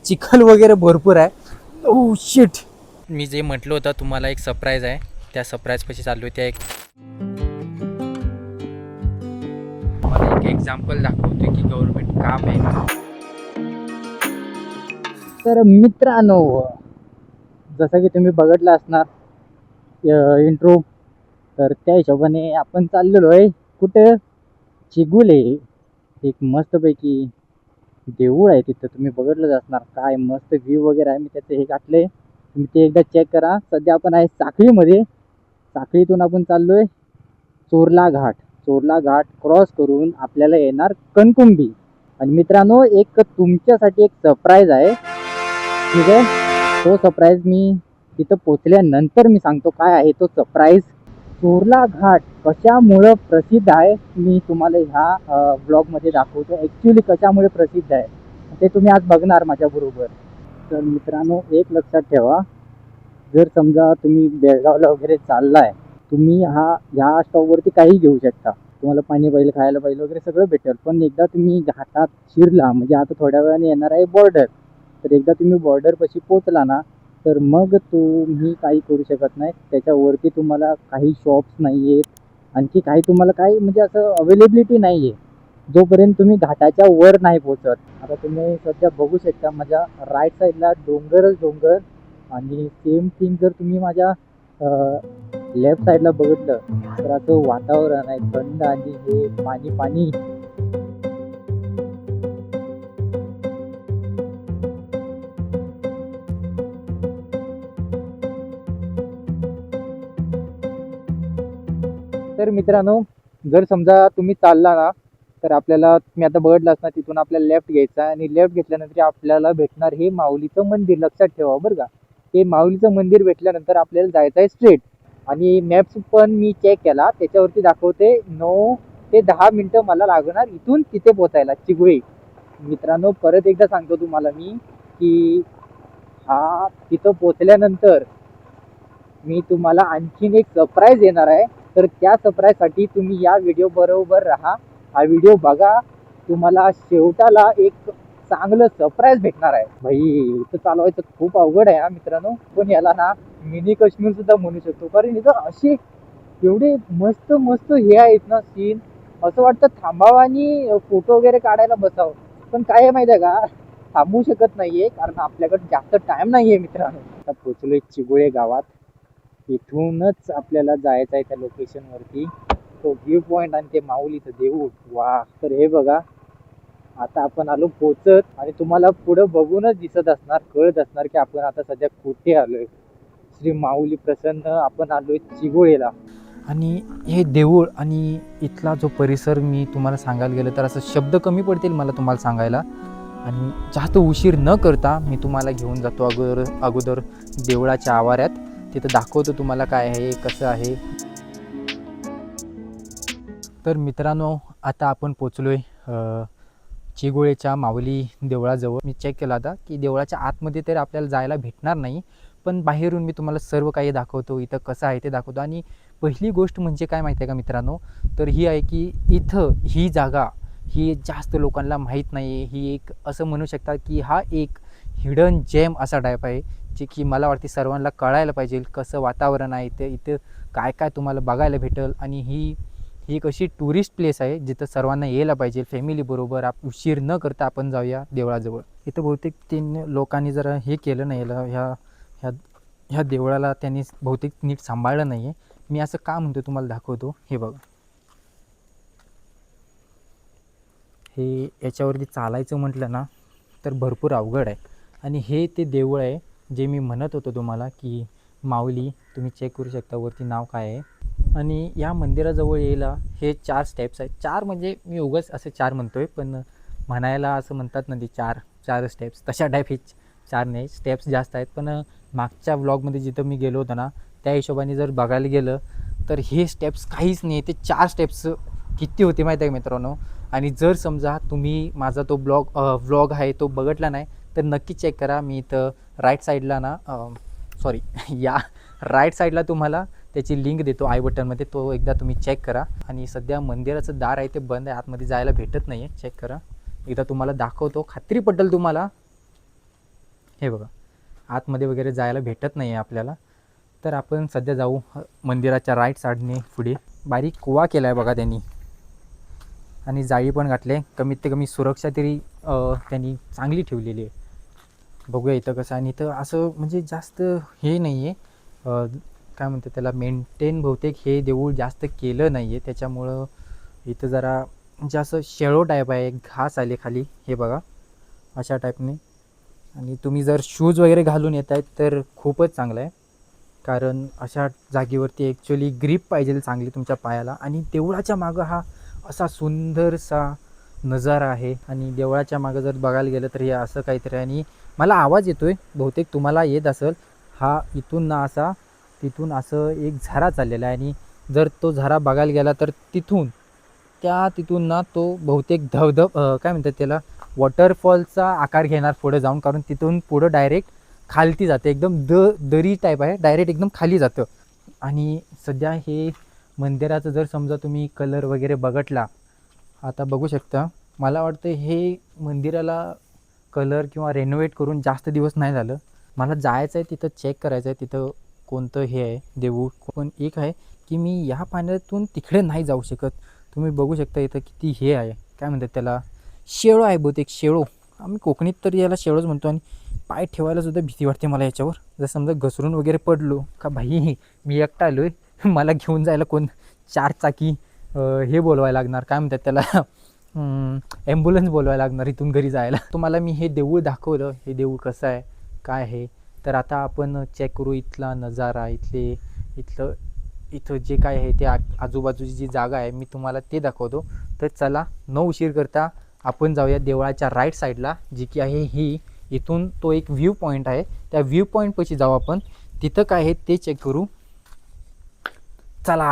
चिखल वगैरे भरपूर आहे। ओह शिट, मी जे म्हटलं होतं तुम्हाला एक सरप्राईज आहे, त्या सरप्राईज पाशी चाललो त्या एक मला एक एक्झाम्पल दाखवतो की गव्हर्नमेंट काम आहे। तर मित्रांनो, जसं की तुम्ही बघितलं असणार इंट्रो, तर त्या हिशोबाने आपण चाललेलो आहे कुठं, चिगुले। एक मस्तपैकी देऊळ आहे तिथं, तुम्ही बघितलंच असणार काय मस्त व्ह्यू वगैरे आहे। मी त्याचं हे घातलंय, तुम्ही ते एकदा चेक करा। सध्या आपण आहे साखळीमध्ये, साखळीतून आपण चाललोय चोरला घाट। चोरला घाट क्रॉस करून आपल्याला येणार कणकुंबी। आणि मित्रांनो, एक तुमच्यासाठी एक सरप्राईज आहे, ठीक आहे? तो सरप्राईज मी तिथं पोचल्यानंतर मी सांगतो काय आहे तो सरप्राईज। चोरला घाट कशामुळं प्रसिद्ध आहे मी तुम्हाला ह्या ब्लॉगमध्ये दाखवतो। ॲक्च्युली कशामुळे प्रसिद्ध आहे ते तुम्ही आज बघणार माझ्याबरोबर। तर मित्रांनो, एक लक्षात ठेवा, जर समजा तुम्ही बेळगावला वगैरे चाललाय, तुम्ही ह्या स्टॉपवरती काही घेऊ शकता, तुम्हाला पाणी पाहिजे, खायला पाहिजे वगैरे सगळं भेटेल। पण एकदा तुम्ही घाटात शिरला म्हणजे आता थोड्या वेळाने येणार आहे बॉर्डर, तर एकदा तुम्ही बॉर्डरपाशी पोचला ना, तर मग तुम्ही काही करू शकत नाही। त्याच्यावरती तुम्हाला काही शॉप्स नाही आहेत, आणखी काही तुम्हाला काही म्हणजे असं अवेलेबिलिटी नाही आहे जोपर्यंत तुम्ही घाटाच्या वर नाही पोचत। आता तुम्ही सध्या बघू शकता माझ्या राईट साईडला डोंगरच डोंगर, आणि सेम थिंग जर तुम्ही माझ्या लेफ्ट साईडला बघितलं तर असं वातावरण आहे थंड, आणि हे पाणी पाणी। तर मित्रांनो, जर समजा तुम्ही चालला ना, तर आपल्याला, तुम्ही आता बघितलं असणार, तिथून आपल्याला लेफ्ट घ्यायचा आहे, आणि लेफ्ट घेतल्यानंतर आपल्याला भेटणार हे माऊलीचं मंदिर। लक्षात ठेवा बरं का, हे माऊलीचं मंदिर भेटल्यानंतर आपल्याला जायचं आहे स्ट्रेट। आणि मॅप्स पण मी चेक केला, त्याच्यावरती दाखवते 9 ते 10 मिनटं मला लागणार इथून तिथे पोचायला, चिगुळे। मित्रांनो, परत एकदा सांगतो तुम्हाला मी की तिथं पोचल्यानंतर मी तुम्हाला आणखीन एक सरप्राईज देणार आहे। तर त्या सरप्राईजसाठी तुम्ही या व्हिडिओ बरोबर राहा, हा व्हिडिओ बघा, तुम्हाला शेवटाला एक चांगलं सरप्राईज भेटणार आहे। भाई, इथं चालवायचं खूप अवघड आहे हा मित्रांनो, पण याला ना मिनी काश्मीर सुद्धा म्हणू शकतो, कारण इथं असे एवढे मस्त मस्त हे आहेत ना सीन, असं वाटतं थांबावं आणि फोटो वगैरे काढायला बसावं, पण काय आहे माहिती आहे का, थांबू शकत नाहीये कारण आपल्याकडे जास्त टाइम नाहीये मित्रांनो। आता पोचलोय चिगुळे गावात, इथूनच आपल्याला जायचं आहे त्या लोकेशन वरती, तो व्ह्यू पॉइंट आणि ते माऊलीचं देऊळ। वा, तर हे बघा, आता आपण आलो पोचत, आणि तुम्हाला पुढे बघूनच दिसत असणार, कळत असणार की आपण आता सध्या कुठे आलोय। श्री माऊली प्रसन्न, आपण आलोय चिगुळेला। आणि हे देऊळ आणि इथला जो परिसर मी तुम्हाला सांगायला गेलं तर असं शब्द कमी पडतील मला तुम्हाला सांगायला, आणि जास्त उशीर न करता मी तुम्हाला घेऊन जातो अगोदर देवळाच्या आवारात, तिथं दाखवतो तुम्हाला काय आहे कसं आहे। तर मित्रांनो, आता आपण पोचलोय चिगुळेच्या माऊली देवळाजवळ। मी चेक केला होता की देवळाच्या आतमध्ये तर आपल्याला जायला भेटणार नाही, पण बाहेरून मी तुम्हाला सर्व काही दाखवतो, इथं कसं आहे ते दाखवतो। आणि पहिली गोष्ट म्हणजे काय माहिती आहे का मित्रांनो, तर ही आहे की इथं ही जागा ही जास्त लोकांना माहीत नाही आहे। ही एक असं म्हणू शकता की हा एक हिडन जेम असा टाईप आहे, जे की मला वाटते सर्वांना कळायला पाहिजे कसं वातावरण आहे इथं काय काय तुम्हाला बघायला भेटेल। आणि ही एक अशी टुरिस्ट प्लेस आहे जिथं सर्वांना यायला पाहिजे फॅमिलीबरोबर। उशीर न करता आपण जाऊया देवळाजवळ। इथं बहुतेक 3 लोकांनी जरा हे केलं नाही, ह्या देवळाला त्यांनी बहुतेक नीट सांभाळलं नाही आहे। मी असं का म्हणतो तुम्हाला दाखवतो, हे बघा, हे याच्यावरती चालायचं म्हटलं ना तर भरपूर अवघड आहे। आणि हे ते देऊळ आहे जे मी म्हणत होतो तुम्हाला की माऊली, तुम्ही चेक करू शकता वरती नाव काय आहे। आणि या मंदिराजवळ यायला हे 4 स्टेप्स आहेत। 4 म्हणजे मी उगाच असं 4 म्हणतोय, पण म्हणायला असं म्हणतात ना, ते 4 स्टेप्स, तशा टाईप हे 4 नाही, स्टेप्स जास्त आहेत। पण मागच्या व्लॉगमध्ये जिथं मी गेलो होतो ना, त्या हिशोबाने जर बघायला गेलं तर हे स्टेप्स काहीच नाही, ते 4 स्टेप्स किती होते माहीत आहे मित्रांनो। आणि जर समजा तुम्ही माझा तो व्लॉग आहे तो बघितला नाही तर नक्की चेक करा। मी इथं राईट साईडला ना या राईट साईडला तुम्हाला त्याची लिंक देतो आय बटनमध्ये, तो एकदा तुम्ही चेक करा। आणि सध्या मंदिराचं दार आहे ते बंद आहे, आतमध्ये जायला भेटत नाही आहे, चेक करा, एकदा तुम्हाला दाखवतो, खात्री पटेल तुम्हाला। हे बघा, आतमध्ये वगैरे जायला भेटत नाही आहे आपल्याला. तर आपण सध्या जाऊ मंदिराच्या राईट साईडने. पुढे बारीक कुवा केला आहे बघा त्यांनी, आणि जाळी पण घातली आहे. कमीत ते कमी सुरक्षा तरी त्यांनी चांगली ठेवलेली आहे. बघूया इथं कसं. आणि इथं असं म्हणजे जास्त हे नाही आहे, काय म्हणतात त्याला, मेंटेन बहुतेक हे देऊळ जास्त केलं नाही आहे. त्याच्यामुळं इथं जरा म्हणजे असं शेळो टाईप आहे, घास आले खाली, हे बघा अशा टाईपने. आणि तुम्ही जर शूज वगैरे घालून येत आहेत तर खूपच चांगलं आहे, कारण अशा जागेवरती ॲक्च्युली ग्रीप पाहिजे चांगली तुमच्या पायाला. आणि देवळाच्या मागं हा असा सुंदरसा नजारा आहे. आणि देवळाच्या मागं जर बघायला गेलं तर हे असं काहीतरी. आणि मला आवाज येतोय, बहुतेक तुम्हाला येत असेल. हा इथून ना असा तिथून असं एक झरा चाललेला आहे. आणि जर तो झरा बघायला गेला तर तिथून ना तो बहुतेक काय म्हणतात त्याला, वॉटरफॉलचा आकार घेणार पुढे जाऊन, कारण तिथून पुढं डायरेक्ट खालती जाते. एकदम दरी टाईप आहे, डायरेक्ट एकदम खाली जातं. आणि सध्या हे मंदिराचं जर समजा तुम्ही कलर वगैरे बघितला, आता बघू शकता, मला वाटतं हे मंदिराला कलर किंवा रेनोव्हेट करून जास्त दिवस नाही झालं. मला जायचं आहे तिथं, चेक करायचं आहे तिथं कोणतं हे आहे देऊळ. पण एक आहे की मी या पाण्यातून तिकडे नाही जाऊ शकत. तुम्ही बघू शकता इथं किती हे आहे, काय म्हणतात त्याला, शेळो आहे बहुतेक, शेळो. आम्ही कोकणीत तर याला शेळोच म्हणतो. आणि पाय ठेवायला सुद्धा भीती वाटते मला याच्यावर. जर समजा घसरून वगैरे पडलो का भाई, मी एकटा आलो आहे, मला घेऊन जायला कोण 4 चाकी हे बोलवायला लागणार, काय म्हणतात त्याला, ॲम्ब्युलन्स बोलवायला लागणार इथून घरी जायला. तुम्हाला मी हे देऊळ दाखवलं, हे देऊळ कसं आहे काय आहे. तर आता आपण चेक करू इथला नजारा. इथं जे काय आहे ते आजूबाजूची जी जागा आहे मी तुम्हाला ते दाखवतो. तर चला, न उशीर करता आपण जाऊया देवळाच्या राईट साईडला, जी की आहे ही. इथून तो एक व्ह्यू पॉईंट आहे, त्या व्ह्यू पॉईंटपाशी जाऊ आपण. तिथं काय आहे ते चेक करू. चला.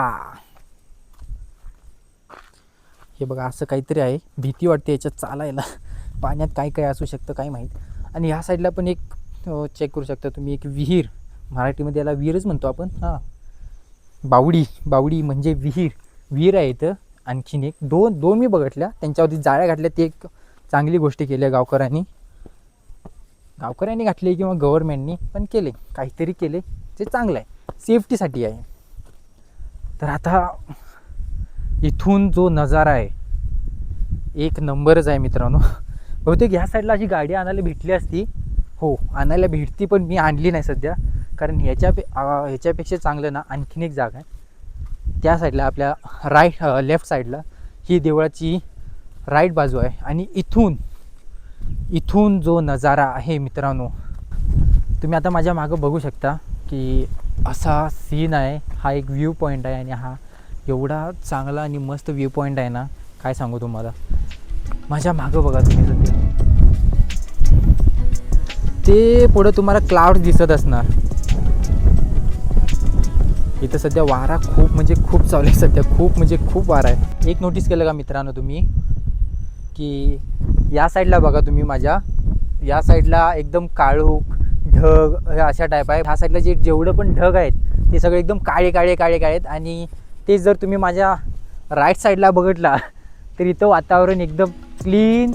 हे बघा असं काहीतरी आहे, भीती वाटते याच्यात चालायला. पाण्यात काय काय असू शकतं काय माहीत. आणि ह्या साईडला पण एक चेक करू शकता तुम्ही, एक विहीर. मराठीमध्ये याला विहीरच म्हणतो आपण. हां, बावडी म्हणजे विहीर आहे इथं. आणखीन एक दोन मी बघितल्या, त्यांच्यावरती जाळ्या घातल्या. ती एक चांगली गोष्ट केली आहे गावकऱ्यांनी घातली किंवा गव्हर्नमेंटनी पण केले, काहीतरी केले, ते चांगलं आहे, सेफ्टीसाठी आहे. तर आता इथून जो नजारा आहे एक नंबरच आहे मित्रांनो. बहुतेक ह्या साईडला अशी गाडी आणायला भेटली असती. हो, आणायला भेटती, पण मी आणली नाही सध्या, कारण ह्याच्यापेक्षा चांगलं ना आणखीन एक जागा आहे त्या साईडला, आपल्या लेफ्ट साईडला. ही देवळाची राईट बाजू आहे. आणि इथून जो नजारा आहे मित्रांनो, तुम्ही आता माझ्या मागं बघू शकता की असा सीन आहे. हा एक व्ह्यू पॉईंट आहे. आणि हा एवढा चांगला आणि मस्त व्ह्यू पॉईंट आहे ना, काय सांगू तुम्हाला. माझ्या मागं बघा तुम्ही सध्या, ते पुढं तुम्हाला क्लाउड दिसत असणार. इथं सध्या वारा खूप चालू आहे सध्या, खूप वारा आहे. एक नोटीस केलं का मित्रांनो तुम्ही, की या साईडला बघा तुम्ही, माझ्या या साईडला एकदम काळोख ढग अशा टाईप आहे. ह्या साईडला जेवढं पण ढग आहेत ते सगळे एकदम काळे आहेत. आणि ते जर तुम्ही माझ्या राईट साईडला बघितला तर इथं वातावरण एकदम क्लीन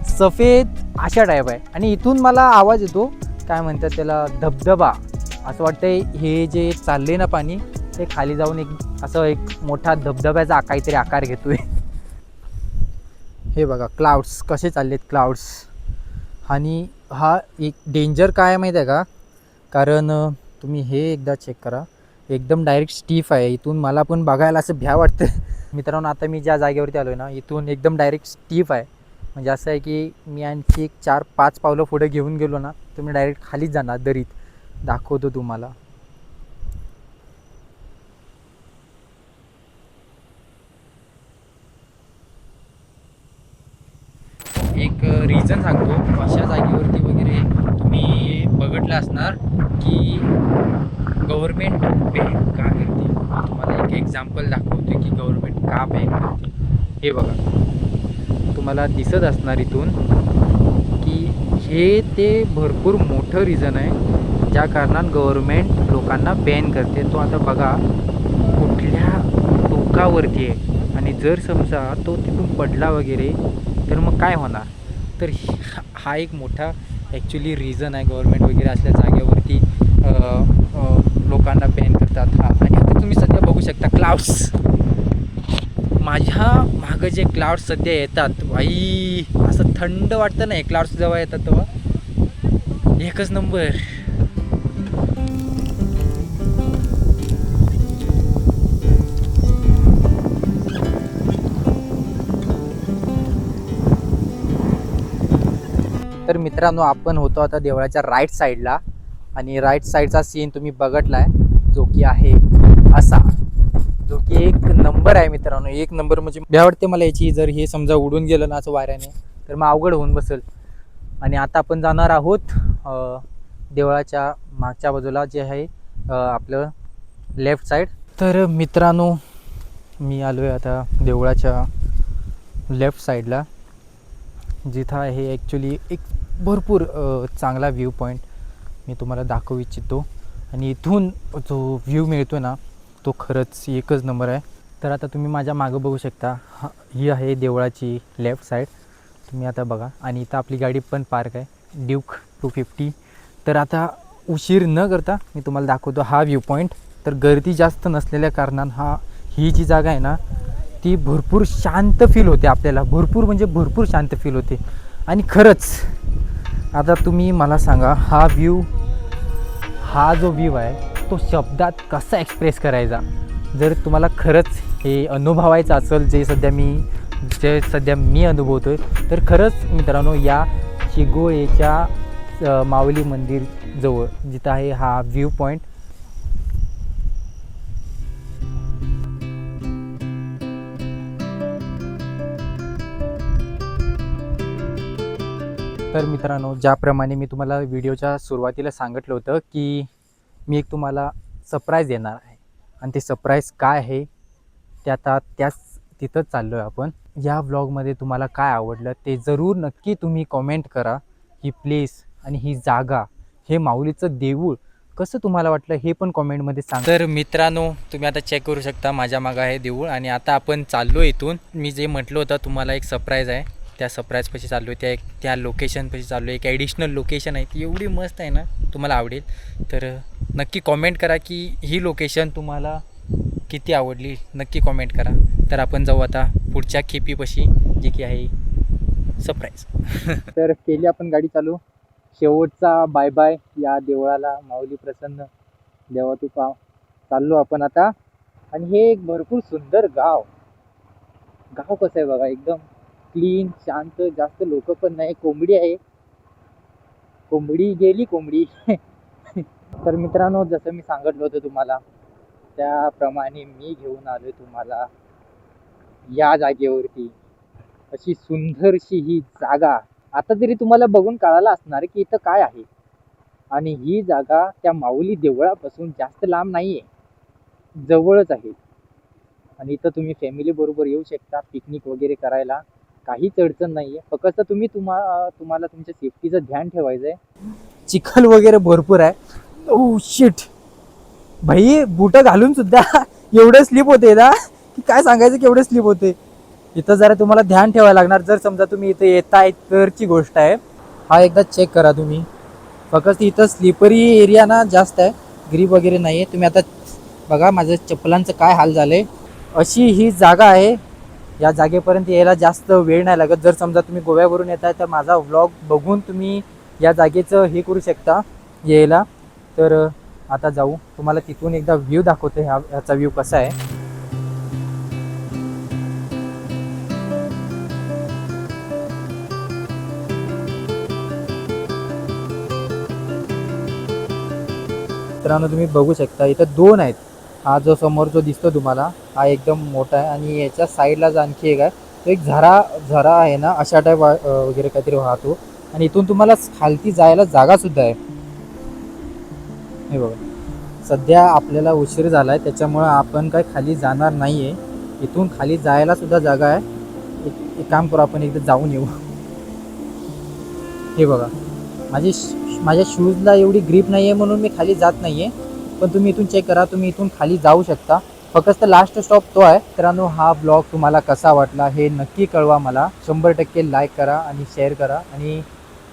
सफेद अशा टाईप आहे. आणि इथून मला आवाज येतो, काय म्हणतात त्याला, धबधबा. असं वाटतंय हे जे चालले ना पाणी, ते खाली जाऊन एक मोठा धबधब्याचा काहीतरी आकार घेतोय. हे बघा क्लाउड्स कसे चाललेत, क्लाउड्स. आणि हा एक डेंजर काय माहीत आहे का, कारण तुम्ही हे एकदा चेक करा, एकदम डायरेक्ट स्टीफ आहे. इथून मला पण बघायला असं भ्या वाटतं मित्रांनो. आता मी ज्या जागेवरती आलो आहे ना, इथून एकदम डायरेक्ट स्टीफ आहे. म्हणजे असं आहे की मी आणखी 4-5 पावलं पुढे घेऊन गेलो ना, तुम्ही डायरेक्ट खालीच जाणार दरीत. दाखवतो तुम्हाला. एक रिझन सांगतो, अशा जागेवरती वगैरे तुम्ही बघितलं असणार की गव्हर्मेंट बॅन का करते. तुम्हाला एक एक्झाम्पल दाखवतो की गव्हर्मेंट का बॅन करते. हे बघा तुम्हाला दिसत असणार इथून की हे ते भरपूर मोठं रिझन आहे ज्या कारणात गव्हर्मेंट लोकांना बॅन करते. तो आता बघा कुठल्या टोकावरती आहे, आणि जर समजा तो तिथून पडला वगैरे तर मग काय होणार. तर हा एक मोठा ॲक्च्युली रिझन आहे गव्हर्मेंट वगैरे असल्या जागेवरती लोकांना बॅन करतात हा. आणि आता तुम्ही सध्या बघू शकता क्लाउड्स, माझ्या मागं जे क्लाउड्स सध्या येतात बाई, असं थंड वाटतं ना हे क्लाउड्स जेव्हा येतात तेव्हा, एकच नंबर. तर मित्रांनो, आपण होतो आता देवळाच्या राईट साईडला, आणि राईट साईडचा सीन तुम्ही बघितलाय, जो की आहे असा, जो की एक नंबर आहे मित्रांनो, एक नंबर. म्हणजे भ्या वाटते मला याची, जर हे समजा उडून गेलं ना असं वाऱ्याने तर मग अवघड होऊन बसेल. आणि आता आपण जाणार आहोत देवळाच्या मागच्या बाजूला, जे आहे आपलं लेफ्ट साईड. तर मित्रांनो, मी आलो आहे आता देवळाच्या लेफ्ट साईडला, जिथं आहे ॲक्च्युली एक भरपूर चांगला व्ह्यू पॉईंट मी तुम्हाला दाखवू इच्छितो. आणि इथून जो व्ह्यू मिळतो ना तो खरंच एकच नंबर आहे. तर आता तुम्ही माझ्या मागं बघू शकता, ही आहे देवळाची लेफ्ट साईड, तुम्ही आता बघा. आणि इथं आपली गाडी पण पार्क आहे, ड्यूक 250. तर आता उशीर न करता मी तुम्हाला दाखवतो हा व्ह्यू पॉईंट. तर गर्दी जास्त नसलेल्या कारणानं ही जी जागा आहे ना ती भरपूर शांत फील होते आपल्याला, भरपूर म्हणजे भरपूर शांत फील होते. आणि खरंच आता तुम्ही मला सांगा, हा जो व्ह्यू आहे तो शब्दात कसा एक्सप्रेस करायचा. जर तुम्हाला खरंच हे अनुभवायचं असेल, जे सध्या मी अनुभवतो आहे, तर खरंच मित्रांनो या चिगोळेच्या माऊली मंदिर जवळ जिथं आहे हा व्ह्यू पॉईंट. तर मित्रांनो, ज्याप्रमाणे मी तुम्हाला व्हिडिओच्या सुरुवातीला सांगितलं होतं की मी एक तुम्हाला सरप्राईज देणार आहे, आणि ते सरप्राईज काय आहे ते आता तिथंच चाललो आहे आपण. या व्लॉगमध्ये तुम्हाला काय आवडलं ते जरूर नक्की तुम्ही कॉमेंट करा. ही प्लेस आणि ही जागा, हे माऊलीचं देऊळ कसं तुम्हाला वाटलं हे पण कॉमेंटमध्ये सांगा. तर मित्रांनो, तुम्ही आता चेक करू शकता, माझ्या मागं आहे देऊळ, आणि आता आपण चाललो इथून. मी जे म्हटलं होतं तुम्हाला एक सरप्राईज आहे, त्या सरप्राईजपाशी चाललो आहे, त्या लोकेशनपाशी चाललो आहे. एक ॲडिशनल लोकेशन आहे, ती एवढी मस्त आहे ना, तुम्हाला आवडेल. तर नक्की कॉमेंट करा की ही लोकेशन तुम्हाला किती आवडली, नक्की कॉमेंट करा. तर आपण जाऊ आता पुढच्या खेपीपाशी, जे की आहे सरप्राईज. तर केली आपण गाडी चालू, शेवटचा बाय बाय या देवळाला. माऊली प्रसन्न, देवा तू पाव. चाललो आपण आता. आणि हे एक भरपूर सुंदर गाव कसं आहे बघा, एकदम क्लीन, शांत, जास्त लोक पण नाही. कोंबडी आहे, कोंबडी गेली कोंबडी. तर मित्रांनो, जसं मी सांगितलं होतं तुम्हाला, त्याप्रमाणे मी घेऊन आलोय तुम्हाला या जागेवरती. अशी सुंदरशी ही जागा. आता तरी तुम्हाला बघून कळालं असणार की इथं काय आहे. आणि ही जागा त्या माऊली देवळापासून जास्त लांब नाहीये, जवळच आहे. आणि इथं तुम्ही फॅमिली बरोबर येऊ शकता पिकनिक वगैरे करायला, काहीच अडचण नाहीये. फक्त तुम्हाला तुमच्या सेफ्टीचं ध्यान ठेवायचं आहे. चिखल वगैरे भरपूर आहे. ओ शिट भाई, बुट घालून सुद्धा एवढे स्लिप होते ना की काय सांगायचं, की एवढे स्लिप होते. इथं जरा तुम्हाला ध्यान ठेवायला लागणार, जर समजा तुम्ही इथे येताय तरची गोष्ट आहे. हा एकदा चेक करा तुम्ही. फक्त इथं स्लिपरी एरिया ना जास्त आहे, ग्रीप वगैरे नाही आहे. तुम्ही आता बघा माझ्या चप्पलांचं काय हाल झालंय. अशी ही जागा आहे. या जागेपर्यंत यायला जास्त वेळ नाही लागत. जर समजा तुम्ही गोव्यावरून येताय तर माझा व्लॉग बघून तुम्ही या जागेचं हे करू शकता यायला. तर आता जाऊ, तुम्हाला तिथून एकदा व्ह्यू दाखवतो, ह्याचा व्ह्यू कसा आहे. मित्रांनो, तुम्ही बघू शकता इथं दोन आहेत. हा जो समोर जो दिसतो तुम्हाला, हा एकदम मोठा आहे. आणि याच्या साईडलाच आणखी एक आहे, तो एक झरा आहे ना, अशा टाईप वगैरे काहीतरी वाहतो. आणि इथून तुम्हाला खालती जायला जागा सुद्धा आहे. हे बघा, सध्या आपल्याला उशीर झाला आहे त्याच्यामुळं आपण काय खाली जाणार नाही आहे. इथून खाली जायला सुद्धा जागा आहे. एक काम करू, आपण एकदा जाऊन येऊ. हे बघा, माझ्या शूजला एवढी ग्रीप नाही आहे म्हणून मी खाली जात नाही आहे. पण तुम्ही इथून चेक करा, तुम्ही इथून खाली जाऊ शकता. फक्त लास्ट स्टॉप तो आहे. मित्रांनो, हा ब्लॉग तुम्हाला कसा वाटला हे नक्की कळवा मला. 100% लाईक करा आणि शेअर करा. आणि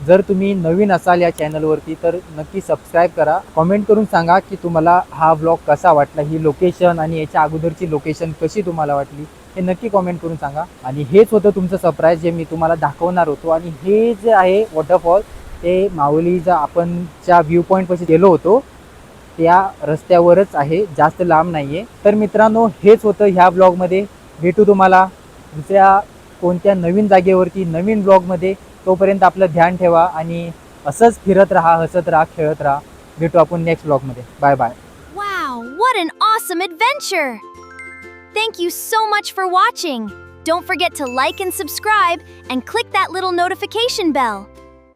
जर तुम्ही नवीन असाल या चॅनलवरती तर नक्की सबस्क्राईब करा. कॉमेंट करून सांगा की तुम्हाला हा व्लॉग कसा वाटला, ही लोकेशन आणि याच्या अगोदरची लोकेशन कशी तुम्हाला वाटली हे नक्की कॉमेंट करून सांगा. आणि हेच होतं तुमचं सरप्राईज जे मी तुम्हाला दाखवणार होतो. आणि हे जे आहे वॉटरफॉल ते माऊलीचा आपण ज्या व्ह्यू पॉईंटपाशी गेलो होतो त्या रस्त्यावरच आहे, जास्त लांब नाही आहे. तर मित्रांनो हेच होतं ह्या ब्लॉगमध्ये. भेटू तुम्हाला दुसऱ्या कोणत्या नवीन जागेवरती नवीन ब्लॉगमध्ये. तोपर्यंत आपलं ध्यान ठेवा आणि असंच फिरत राहा, हसत राहा, खेळत राहा. भेटू आपण नेक्स्ट ब्लॉगमध्ये. Bye bye. Wow, what an awesome adventure! Thank you so much for watching. Don't forget to like and subscribe and click that little notification bell.